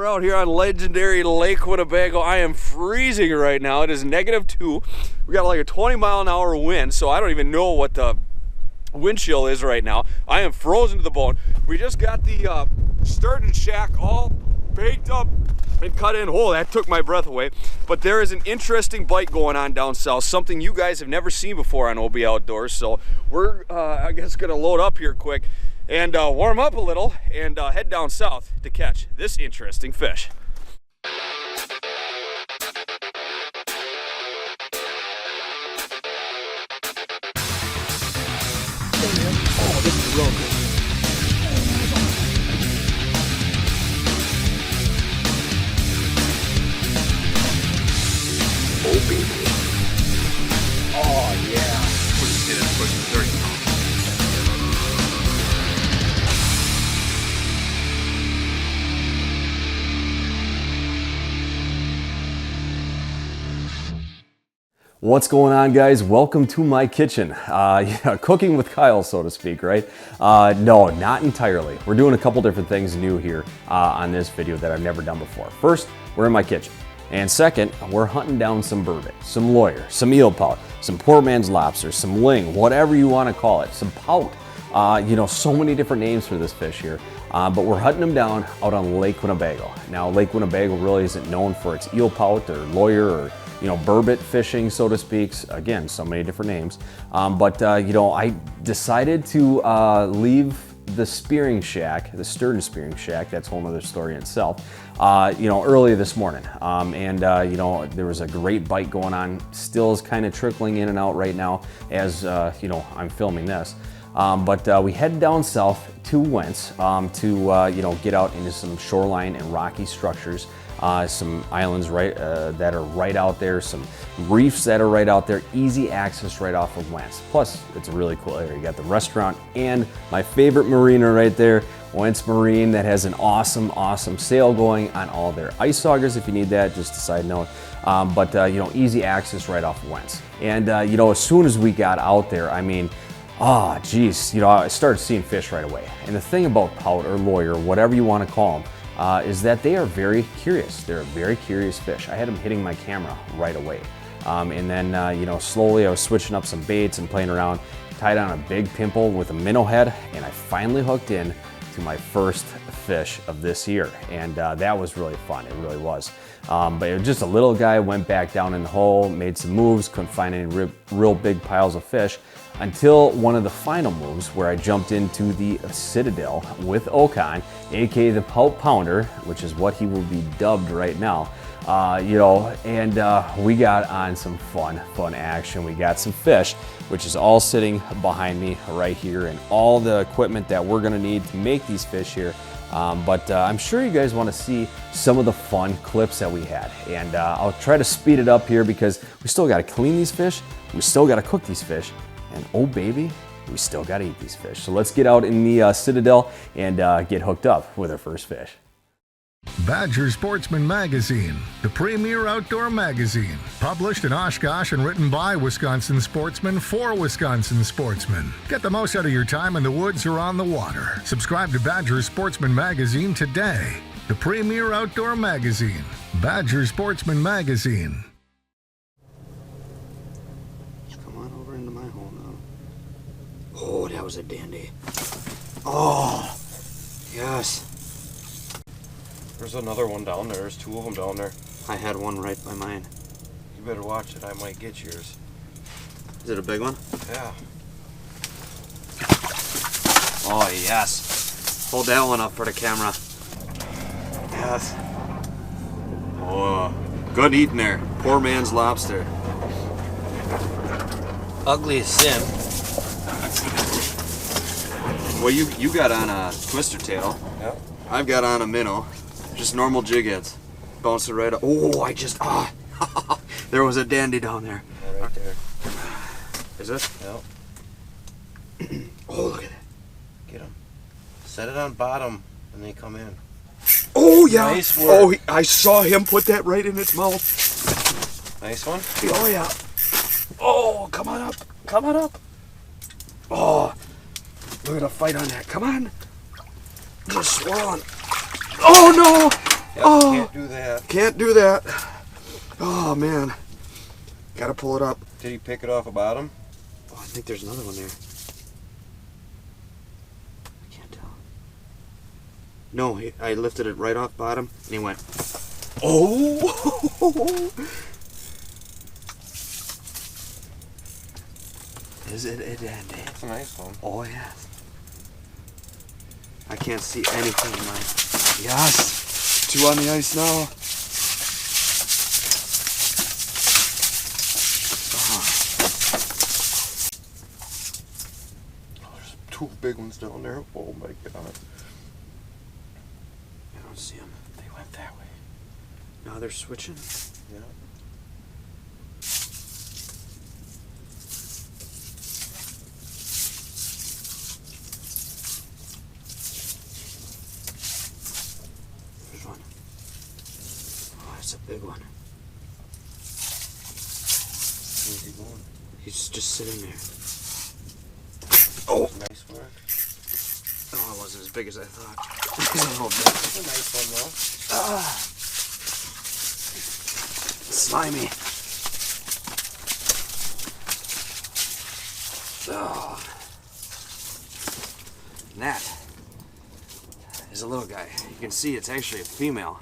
We're out here on legendary Lake Winnebago. I am freezing right now. It is -2. We got like a 20-mile-an-hour wind, so I don't even know what the wind chill is right now. I am frozen to the bone. We just got the sturgeon shack all baked up and cut in. Oh, that took my breath away. But there is an interesting bite going on down south, something you guys have never seen before on OB Outdoors. So we're, I guess, gonna load up here quick and warm up a little and head down south to catch this interesting fish. Oh, this is real good. Oh, baby. Oh, yeah. Push it, push the 30 pounds. What's going on, guys? Welcome to my kitchen. Yeah, cooking with Kyle, so to speak, right? No, not entirely. We're doing a couple different things new here on this video that I've never done before. First, we're in my kitchen. And second, we're hunting down some burbot, some lawyer, some eelpout, some poor man's lobster, some ling, whatever you want to call it, some pout. You know, so many different names for this fish here. But we're hunting them down out on Lake Winnebago. Now, Lake Winnebago really isn't known for its eelpout or lawyer or, you know, burbot fishing, so to speak. Again, so many different names. You know, I decided to leave the spearing shack, the sturgeon spearing shack, that's a whole other story in itself, you know, early this morning. You know, there was a great bite going on, still is kind of trickling in and out right now as, you know, I'm filming this. We headed down south to Wentz to, you know, get out into some shoreline and rocky structures. Some islands that are right out there, some reefs that are right out there, easy access right off of Wentz. Plus, it's a really cool area. You got the restaurant and my favorite marina right there, Wentz Marine, that has an awesome, awesome sale going on all their ice augers if you need that, just a side note. You know, easy access right off of Wentz. And, you know, as soon as we got out there, I mean, oh, geez, you know, I started seeing fish right away. And the thing about pout or lawyer, whatever you want to call them, is that they are very curious. They're a very curious fish. I had them hitting my camera right away. You know, slowly I was switching up some baits and playing around, tied on a big pimple with a minnow head, and I finally hooked in to my first fish of this year. And that was really fun, it really was. But it was just a little guy, went back down in the hole, made some moves, couldn't find any real big piles of fish, until one of the final moves where I jumped into the Citadel with Ocon, aka the Pout Pounder, which is what he will be dubbed right now. You know, and we got on some fun action. We got some fish, which is all sitting behind me right here, and all the equipment that we're gonna need to make these fish here. I'm sure you guys want to see some of the fun clips that we had, and I'll try to speed it up here because we still got to clean these fish, we still got to cook these fish, and oh baby, we still got to eat these fish. So let's get out in the Citadel and get hooked up with our first fish. Badger Sportsman Magazine, the premier outdoor magazine, published in Oshkosh and written by Wisconsin sportsmen for Wisconsin sportsmen. Get the most out of your time in the woods or on the water. Subscribe to Badger Sportsman Magazine today, the premier outdoor magazine. Badger Sportsman Magazine. Come on over into my hole now. Oh, that was a dandy. Oh, yes. There's another one down there. There's two of them down there. I had one right by mine. You better watch it. I might get yours. Is it a big one? Yeah. Oh, yes. Hold that one up for the camera. Yes. Oh, good eating there. Poor man's lobster. Ugly as sin. Well, you got on a twister tail. Yep. I've got on a minnow. Just normal jig heads. Bouncing right up. Oh, there was a dandy down there. Yeah, right there. Is it? Yep. Oh, look at that. Get him. Set it on bottom and they come in. Oh, yeah. Nice work. Oh, I saw him put that right in its mouth. Nice one. Oh, yeah. Oh, come on up. Come on up. Oh, we're going to fight on that. Come on. Just swirl on. Oh, no. Yep. Oh, can't do that. Oh man, gotta pull it up. Did he pick it off the bottom? Oh, I think there's another one there. I can't tell. No, I lifted it right off bottom, and he went, oh! Is it a dandy? That's a nice one. Oh, yes. I can't see anything in mine. Yes! 2 on the ice now. Oh, there's 2 big ones down there. Oh my god. I don't see them. They went that way. Now they're switching. Yeah. There's one. Oh, that's a big one. Where's he going? He's just sitting there. Oh! Nice work. Oh, it wasn't as big as I thought. It's a little bit. That's a nice one though. Slimy. Oh. And that is a little guy. You can see it's actually a female.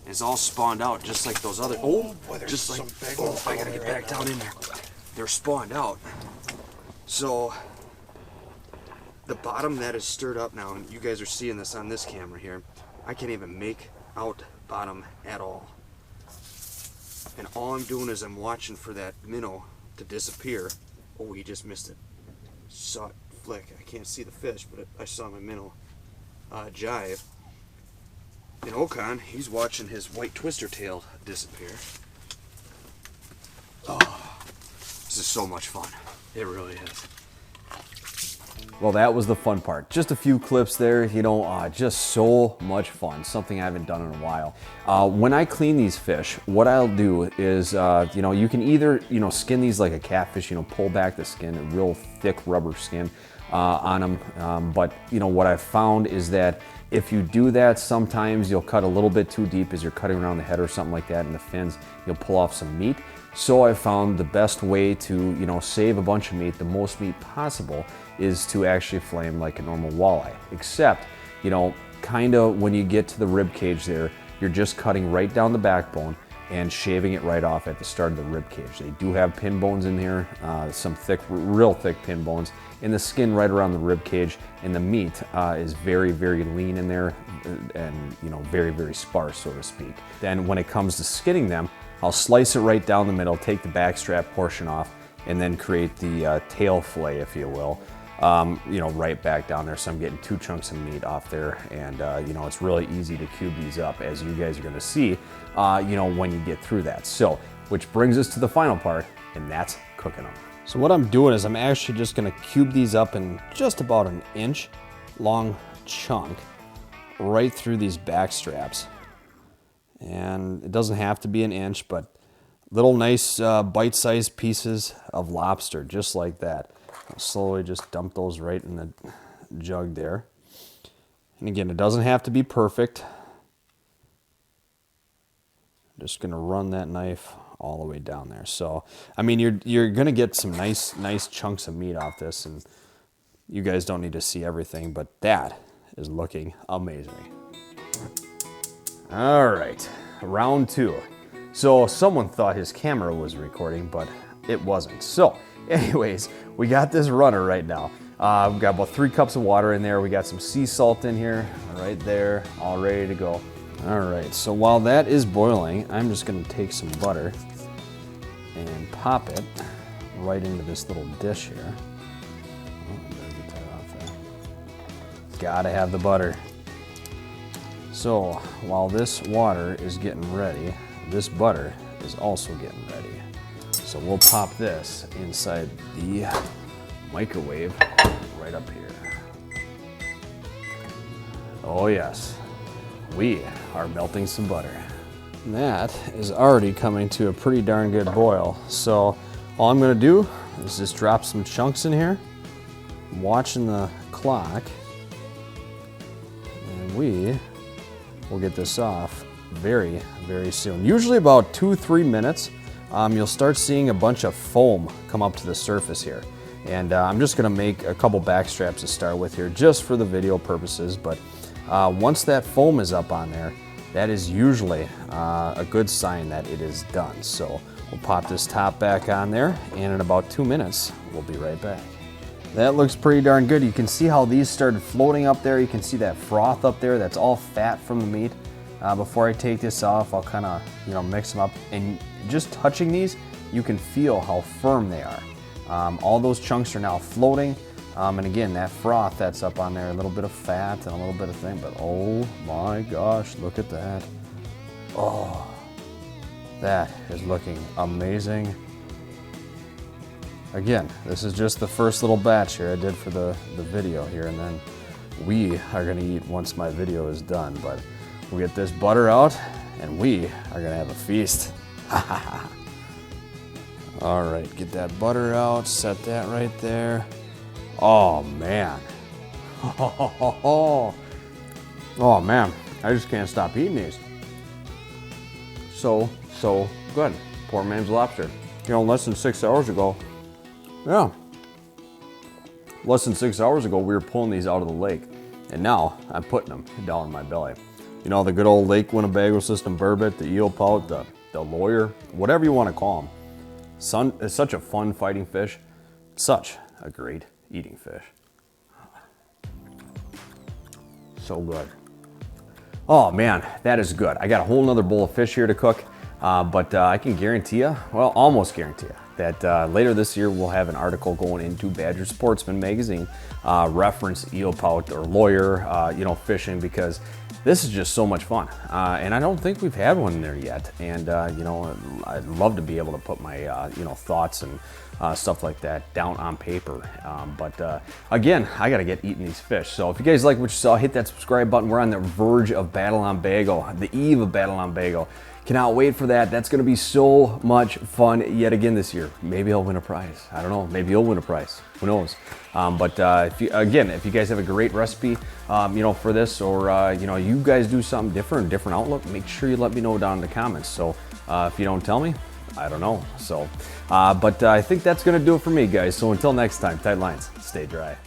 It's all spawned out just like those other. Oh, boy, there's just like. some big Oh, ones I gotta down get there back right down now. in there. They're spawned out. So the bottom that is stirred up now, and you guys are seeing this on this camera here. I can't even make out bottom at all. And all I'm doing is I'm watching for that minnow to disappear. Oh, he just missed it. Saw it flick. I can't see the fish, but I saw my minnow jive. And Okan, he's watching his white twister tail disappear. Oh, this is so much fun. It really is. Well, that was the fun part. Just a few clips there, you know, just so much fun. Something I haven't done in a while. When I clean these fish, what I'll do is, you know, you can either, you know, skin these like a catfish, you know, pull back the skin, a real thick rubber skin on them. But, you know, what I've found is that if you do that, sometimes you'll cut a little bit too deep as you're cutting around the head or something like that, and the fins, you'll pull off some meat. So I found the best way to, you know, save a bunch of meat, the most meat possible, is to actually flame like a normal walleye. Except, you know, kind of when you get to the rib cage there, you're just cutting right down the backbone and shaving it right off at the start of the rib cage. They do have pin bones in here, some thick, real thick pin bones, and the skin right around the rib cage, and the meat is very, very lean in there, and, you know, very, very sparse, so to speak. Then when it comes to skinning them, I'll slice it right down the middle, take the backstrap portion off, and then create the tail fillet, if you will, you know, right back down there. So I'm getting 2 chunks of meat off there, and you know, it's really easy to cube these up, as you guys are gonna see, you know, when you get through that. So, which brings us to the final part, and that's cooking them. So what I'm doing is I'm actually just gonna cube these up in just about an inch long chunk right through these back straps. And it doesn't have to be an inch, but little nice bite-sized pieces of lobster, just like that. I'll slowly just dump those right in the jug there. And again, it doesn't have to be perfect. I'm just gonna run that knife all the way down there. So, I mean, you're gonna get some nice chunks of meat off this, and you guys don't need to see everything, but that is looking amazing. All right, round 2. So someone thought his camera was recording, but it wasn't. So anyways, we got this runner right now. We've got about 3 cups of water in there. We got some sea salt in here, right there, all ready to go. All right, so while that is boiling, I'm just gonna take some butter and pop it right into this little dish here. Oh, better get that off there. Gotta have the butter. So while this water is getting ready, this butter is also getting ready. So we'll pop this inside the microwave right up here. Oh yes, we are melting some butter. And that is already coming to a pretty darn good boil. So all I'm gonna do is just drop some chunks in here. I'm watching the clock, and we'll get this off very, very soon. Usually about 2-3 minutes, you'll start seeing a bunch of foam come up to the surface here. And I'm just gonna make a couple back straps to start with here just for the video purposes, but once that foam is up on there, that is usually a good sign that it is done. So we'll pop this top back on there, and in about 2 minutes, we'll be right back. That looks pretty darn good. You can see how these started floating up there. You can see that froth up there. That's all fat from the meat. Before I take this off, I'll kind of, mix them up. And just touching these, you can feel how firm they are. All those chunks are now floating. And again, that froth that's up on there, a little bit of fat and a little bit of thing, but oh my gosh, look at that. Oh, that is looking amazing. Again, this is just the first little batch here I did for the video here, and then we are gonna eat once my video is done. But we'll get this butter out and we are gonna have a feast. All right, get that butter out, set that right there. Oh man. Oh man, I just can't stop eating these. So good. Poor man's lobster. Less than 6 hours ago, less than 6 hours ago, we were pulling these out of the lake, and now I'm putting them down in my belly. The good old Lake Winnebago system, Burbot, the Eelpout, the lawyer, whatever you want to call them. It's such a fun fighting fish, such a great eating fish. So good. Oh man, that is good. I got a whole nother bowl of fish here to cook, but I can guarantee you, well, almost guarantee you, that later this year we'll have an article going into Badger Sportsman magazine, reference eelpout or lawyer, fishing, because this is just so much fun. And I don't think we've had one in there yet. And I'd love to be able to put my thoughts and stuff like that down on paper. But again, I gotta get eating these fish. So if you guys like what you saw, hit that subscribe button. We're on the verge of Battle on Bago, the eve of Battle on Bago. Cannot wait for that. That's going to be so much fun yet again this year. Maybe I'll win a prize. I don't know. Maybe you'll win a prize. Who knows? But if you guys have a great recipe, for this, or you guys do something different outlook, make sure you let me know down in the comments. So if you don't tell me, I don't know. So, but I think that's going to do it for me, guys. So until next time, tight lines, stay dry.